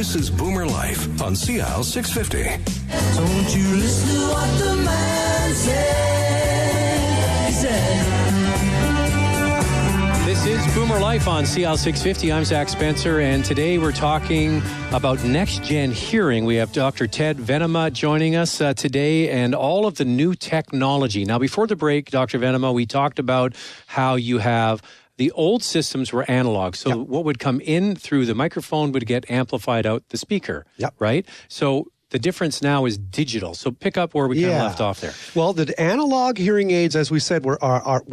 This is Boomer Life on CL 650. Don't you listen to what the man said. He said. This is Boomer Life on CL 650. I'm Zach Spencer, and today we're talking about next-gen hearing. We have Dr. Ted Venema joining us today and all of the new technology. Now, before the break, Dr. Venema, we talked about how you have the old systems were analog. So what would come in through the microphone would get amplified out the speaker, right? So the difference now is digital. So pick up where we kind of left off there. Well, the analog hearing aids, as we said, were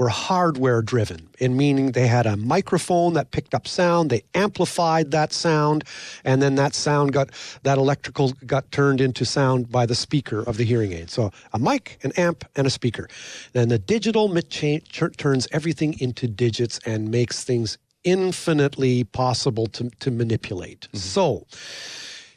hardware driven, in meaning they had a microphone that picked up sound, they amplified that sound, and then that sound got turned into sound by the speaker of the hearing aid. So a mic, an amp, and a speaker. Then the digital turns everything into digits and makes things infinitely possible to manipulate. Mm-hmm. So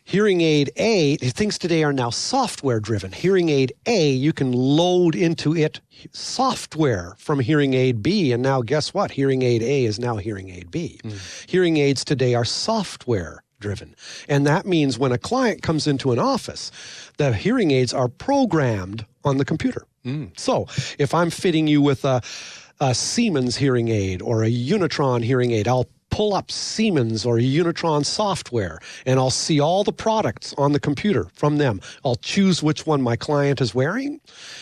Hearing aid A, things today are now software driven. Hearing aid A, you can load into it software from hearing aid B. And now guess what? Hearing aid A is now hearing aid B. Hearing aids today are software driven. And that means when a client comes into an office, the hearing aids are programmed on the computer. So if I'm fitting you with a Siemens hearing aid or a Unitron hearing aid, I'll pull up Siemens or Unitron software, and I'll see all the products on the computer from them. I'll choose which one my client is wearing,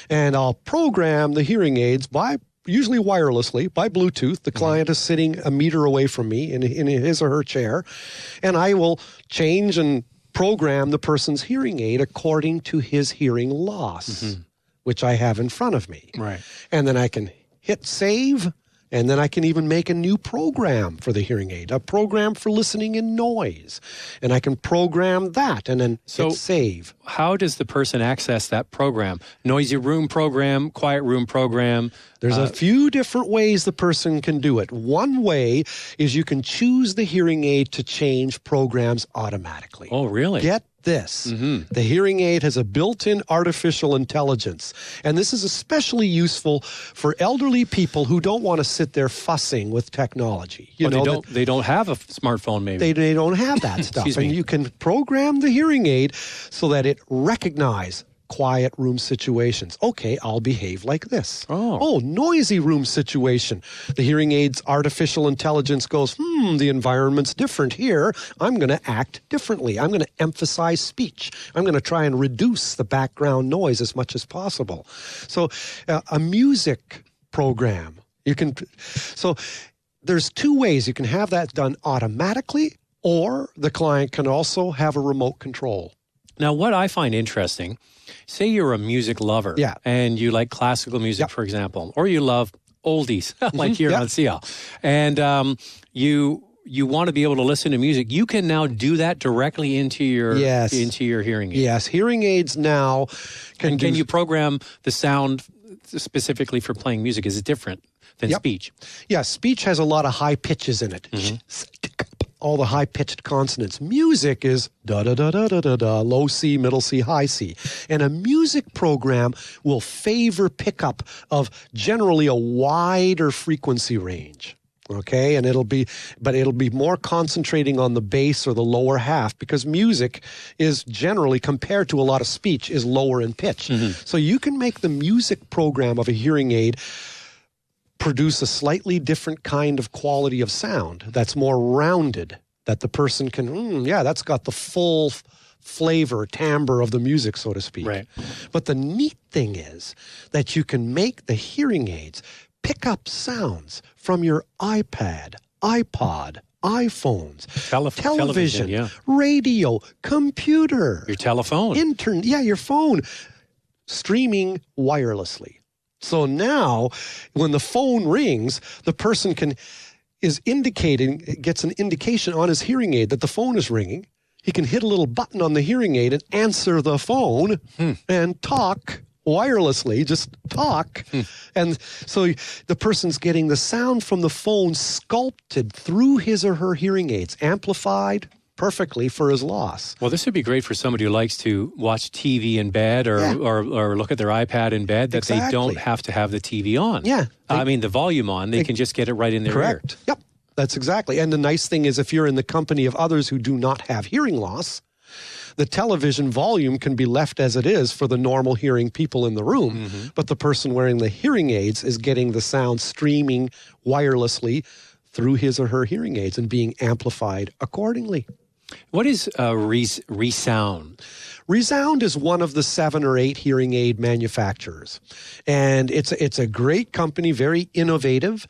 and I'll program the hearing aids usually wirelessly, by Bluetooth. The client is sitting a meter away from me in his or her chair, and I will change and program the person's hearing aid according to his hearing loss, which I have in front of me. Right. And then I can hit save, and then I can even make a new program for the hearing aid, a program for listening in noise. And I can program that and then hit save. How does the person access that program? Noisy room program, quiet room program? There's a few different ways the person can do it. One way is you can choose the hearing aid to change programs automatically. Oh, really? Get this. The hearing aid has a built-in artificial intelligence. And this is especially useful for elderly people who don't want to sit there fussing with technology. They don't have a smartphone, maybe. They don't have that stuff. And you can program the hearing aid so that it recognizes quiet room situations. Okay, I'll behave like this. Oh, noisy room situation. The hearing aid's artificial intelligence goes, the environment's different here. I'm going to act differently. I'm going to emphasize speech. I'm going to try and reduce the background noise as much as possible. So a music program, so there's two ways you can have that done automatically, or the client can also have a remote control. Now, what I find interesting, say you're a music lover and you like classical music, for example, or you love oldies like here on CL, and you want to be able to listen to music. You can now do that directly into your hearing aid. Yes, hearing aids now can you program the sound specifically for playing music? Is it different than speech? Yeah, speech has a lot of high pitches in it. All the high-pitched consonants. Music is da-da-da-da-da-da, low C, middle C, high C. And a music program will favor pickup of generally a wider frequency range. Okay, and it'll be more concentrating on the bass or the lower half, because music is generally, compared to a lot of speech, is lower in pitch. So you can make the music program of a hearing aid produce a slightly different kind of quality of sound that's more rounded, that the person can, that's got the full flavor, timbre of the music, so to speak. Right. But the neat thing is that you can make the hearing aids pick up sounds from your iPad, iPod, iPhones, television, radio, computer. Your telephone. Your phone. Streaming wirelessly. So now, when the phone rings, the person gets an indication on his hearing aid that the phone is ringing. He can hit a little button on the hearing aid and answer the phone and talk wirelessly, just talk. And so the person's getting the sound from the phone sculpted through his or her hearing aids, amplified perfectly for his loss. Well, this would be great for somebody who likes to watch TV in bed or look at their iPad in bed, that they don't have to have the TV on. Yeah. The volume on. They can just get it right in their ear. Yep. That's exactly. And the nice thing is if you're in the company of others who do not have hearing loss, the television volume can be left as it is for the normal hearing people in the room, but the person wearing the hearing aids is getting the sound streaming wirelessly through his or her hearing aids and being amplified accordingly. What is Resound? Resound is one of the 7 or 8 hearing aid manufacturers. And it's a great company, very innovative,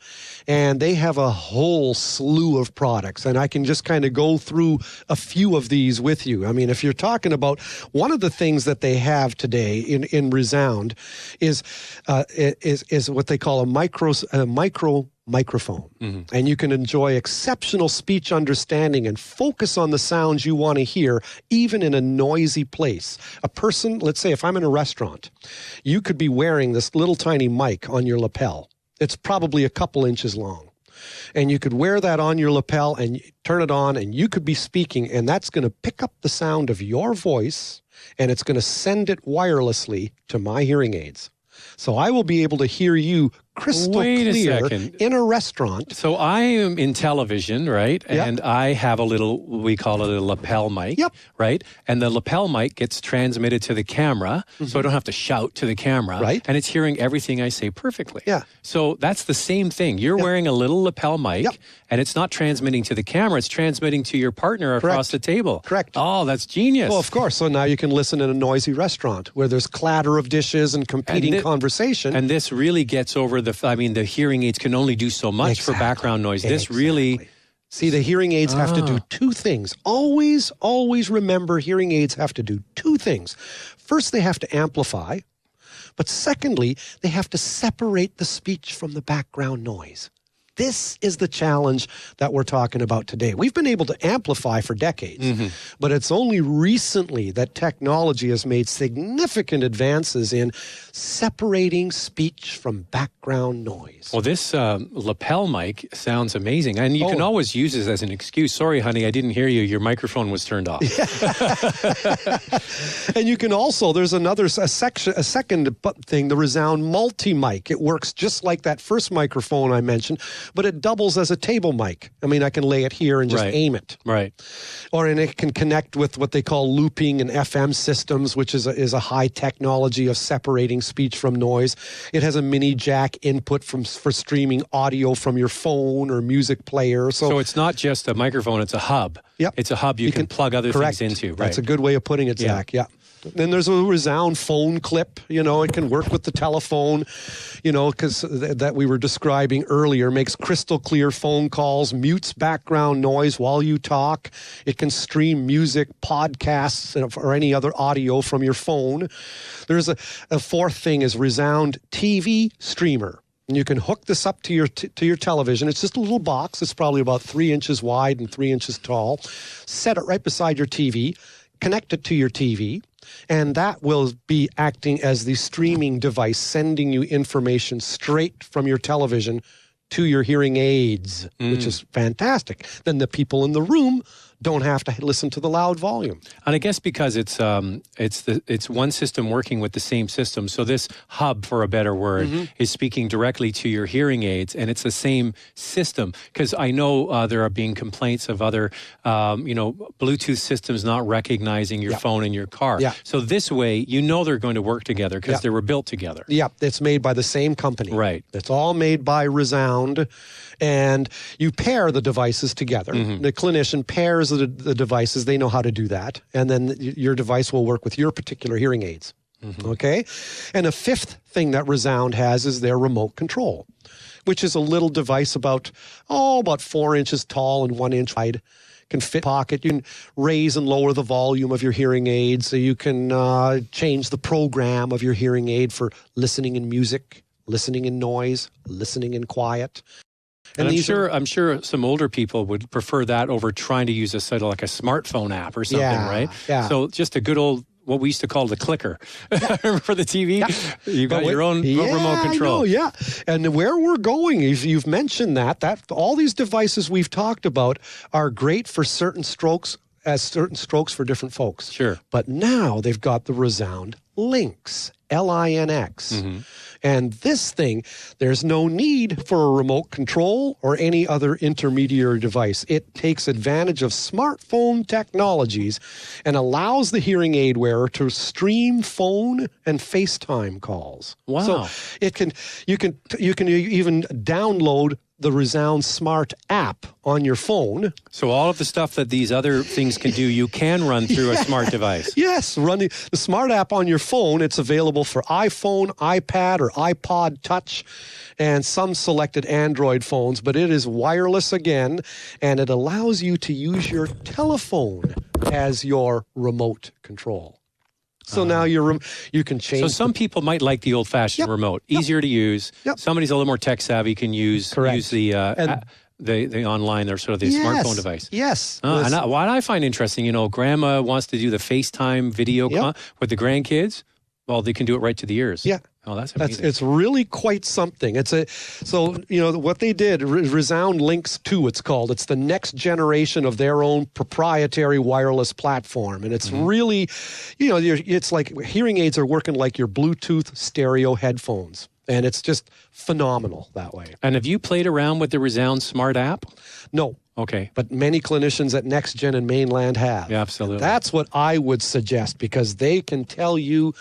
and they have a whole slew of products. And I can just kind of go through a few of these with you. I mean, if you're talking about one of the things that they have today in Resound is what they call a micro microphone. And you can enjoy exceptional speech understanding and focus on the sounds you want to hear, even in a noisy place. A person, let's say if I'm in a restaurant, you could be wearing this little tiny mic on your lapel. It's probably a couple inches long. And you could wear that on your lapel and turn it on, and you could be speaking, and that's going to pick up the sound of your voice, and it's going to send it wirelessly to my hearing aids. So I will be able to hear you crystal clear in a restaurant. So I am in television, right? Yep. And I have a little, we call it a lapel mic, Yep. right? And the lapel mic gets transmitted to the camera, so I don't have to shout to the camera. Right. And it's hearing everything I say perfectly. Yeah. So that's the same thing. You're wearing a little lapel mic, Yep. and it's not transmitting to the camera, it's transmitting to your partner across the table. Correct. Oh, that's genius. Well, of course. So now you can listen in a noisy restaurant where there's clatter of dishes and competing conversation. And this really gets over the hearing aids can only do so much for background noise. This really... See, the hearing aids have to do 2 things. Always remember hearing aids have to do 2 things. First, they have to amplify. But secondly, they have to separate the speech from the background noise. This is the challenge that we're talking about today. We've been able to amplify for decades, but it's only recently that technology has made significant advances in separating speech from background noise. Well, this lapel mic sounds amazing, and you can always use this as an excuse. Sorry, honey, I didn't hear you. Your microphone was turned off. And you can also, there's a second thing, the Resound multi-mic. It works just like that first microphone I mentioned, but it doubles as a table mic. I mean, I can lay it here and just aim it. Right. And it can connect with what they call looping and FM systems, which is a high technology of separating speech from noise. It has a mini jack input for streaming audio from your phone or music player. So it's not just a microphone, it's a hub. Yep. It's a hub you can plug other things into. Right. That's a good way of putting it, Zach. Yeah. Then there's a Resound phone clip. It can work with the telephone, because that we were describing earlier, makes crystal clear phone calls, mutes background noise while you talk. It can stream music, podcasts, or any other audio from your phone. There's a fourth thing is Resound TV Streamer. And you can hook this up to your television. It's just a little box. It's probably about 3 inches wide and 3 inches tall. Set it right beside your TV. Connect it to your TV. And that will be acting as the streaming device, sending you information straight from your television to your hearing aids, which is fantastic. Then the people in the room don't have to listen to the loud volume. And I guess because it's one system working with the same system. So this hub, for a better word, is speaking directly to your hearing aids, and it's the same system. Because I know there are being complaints of other, Bluetooth systems not recognizing your phone in your car. Yeah. So this way, they're going to work together because they were built together. Yeah, it's made by the same company. Right. It's all made by Resound, and you pair the devices together. The clinician pairs the devices. They know how to do that. And then your device will work with your particular hearing aids. Okay? And a fifth thing that Resound has is their remote control, which is a little device about 4 inches tall and 1 inch wide. Can fit in your pocket. You can raise and lower the volume of your hearing aid, so you can change the program of your hearing aid for listening in music, listening in noise, listening in quiet. And I'm sure some older people would prefer that over trying to use a sort of like a smartphone app or something, right? Yeah. So just a good old, what we used to call the clicker for the TV. You've got your own remote control. I know, And where we're going, you've mentioned that all these devices we've talked about are great for certain strokes for different folks. Sure. But now they've got the Resound Links, Linx. And this thing, there's no need for a remote control or any other intermediary device. It takes advantage of smartphone technologies and allows the hearing aid wearer to stream phone and FaceTime calls. Wow. So you can even download the Resound Smart app on your phone. So all of the stuff that these other things can do, you can run through a smart device. Yes, run the Smart app on your phone. It's available for iPhone, iPad, or iPod Touch, and some selected Android phones, but it is wireless again, and it allows you to use your telephone as your remote control. So now you can change. So some people might like the old-fashioned remote, easier to use. Yep. Somebody's a little more tech-savvy can use the online or sort of the smartphone device. Yes. And what I find interesting, Grandma wants to do the FaceTime video with the grandkids. Well, they can do it right to the ears. Yeah. Oh, that's amazing. It's really quite something. What they did, Resound Links 2, it's called. It's the next generation of their own proprietary wireless platform. And it's really, it's like hearing aids are working like your Bluetooth stereo headphones. And it's just phenomenal that way. And have you played around with the Resound Smart app? No. Okay. But many clinicians at NextGen and Mainland have. Yeah, absolutely. That's what I would suggest because they can tell you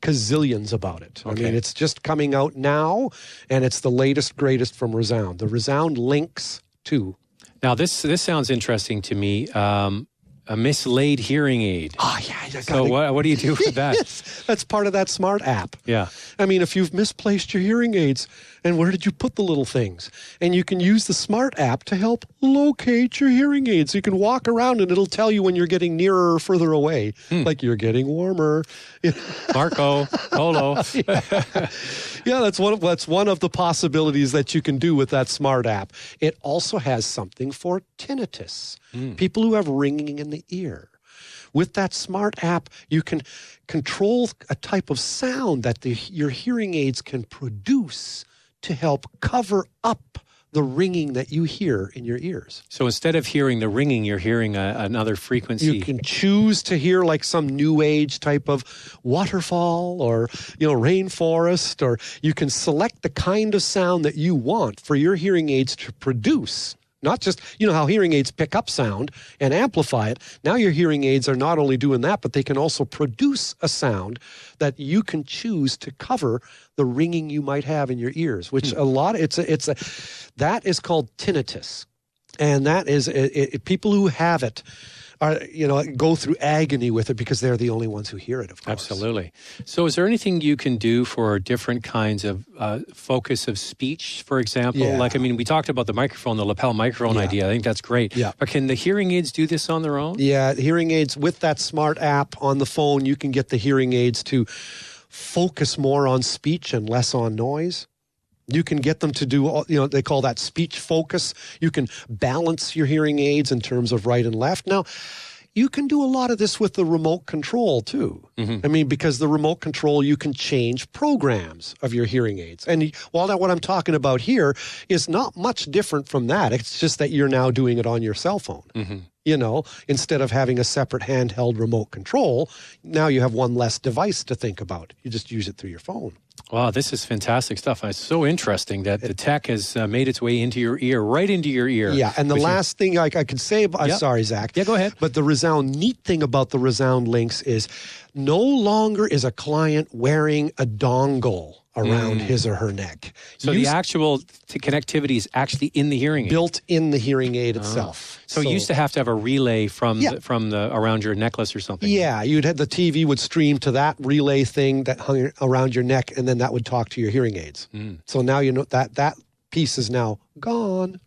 gazillions about it. Okay. I mean, it's just coming out now, and it's the latest, greatest from Resound. The Resound Links 2. Now, this sounds interesting to me. A mislaid hearing aid. Oh, yeah. So what do you do with that? Yes, that's part of that Smart app. Yeah. I mean, if you've misplaced your hearing aids, and where did you put the little things? And you can use the Smart app to help locate your hearing aids. You can walk around and it'll tell you when you're getting nearer or further away, like you're getting warmer. Marco, Polo. Yeah, that's one of the possibilities that you can do with that Smart app. It also has something for tinnitus, people who have ringing in the ear. With that Smart app, you can control a type of sound that your hearing aids can produce to help cover up the ringing that you hear in your ears. So instead of hearing the ringing, you're hearing another frequency. You can choose to hear like some new age type of waterfall or, rainforest, or you can select the kind of sound that you want for your hearing aids to produce. Not just, how hearing aids pick up sound and amplify it. Now your hearing aids are not only doing that, but they can also produce a sound that you can choose to cover the ringing you might have in your ears, which that is called tinnitus. And that is, people who have it are, go through agony with it because they're the only ones who hear it, of course. Absolutely. So is there anything you can do for different kinds of focus of speech, for example? Yeah. We talked about the microphone, the lapel microphone idea. I think that's great. Yeah. But can the hearing aids do this on their own? Yeah, hearing aids with that Smart app on the phone, you can get the hearing aids to focus more on speech and less on noise. You can get them to do, they call that speech focus. You can balance your hearing aids in terms of right and left. Now, you can do a lot of this with the remote control, too. Because the remote control, you can change programs of your hearing aids. And what I'm talking about here is not much different from that. It's just that you're now doing it on your cell phone. Instead of having a separate handheld remote control, now you have one less device to think about. You just use it through your phone. Wow, this is fantastic stuff. It's so interesting that the tech has made its way into your ear, right into your ear. Yeah, and the last thing I could say about, sorry, Zach. Yeah, go ahead. But the Resound, neat thing about the Resound Links is no longer is a client wearing a dongle around his or her neck. So the actual connectivity is actually in the hearing aid. Built in the hearing aid itself. So you used to have a relay from the around your necklace or something. Yeah, the TV would stream to that relay thing that hung around your neck, and then that would talk to your hearing aids. So now that piece is now gone.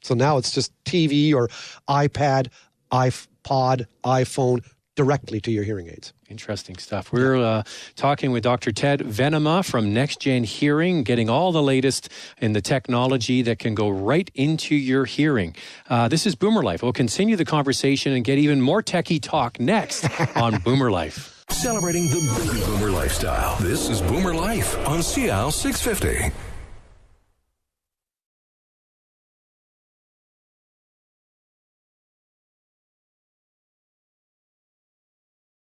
So now it's just TV or iPad, iPod, iPhone directly to your hearing aids. Interesting stuff. We're talking with Dr. Ted Venema from NextGen Hearing, getting all the latest in the technology that can go right into your hearing. This is Boomer Life. We'll continue the conversation and get even more techie talk next on Boomer Life. Celebrating the baby boomer lifestyle. This is Boomer Life on CL 650.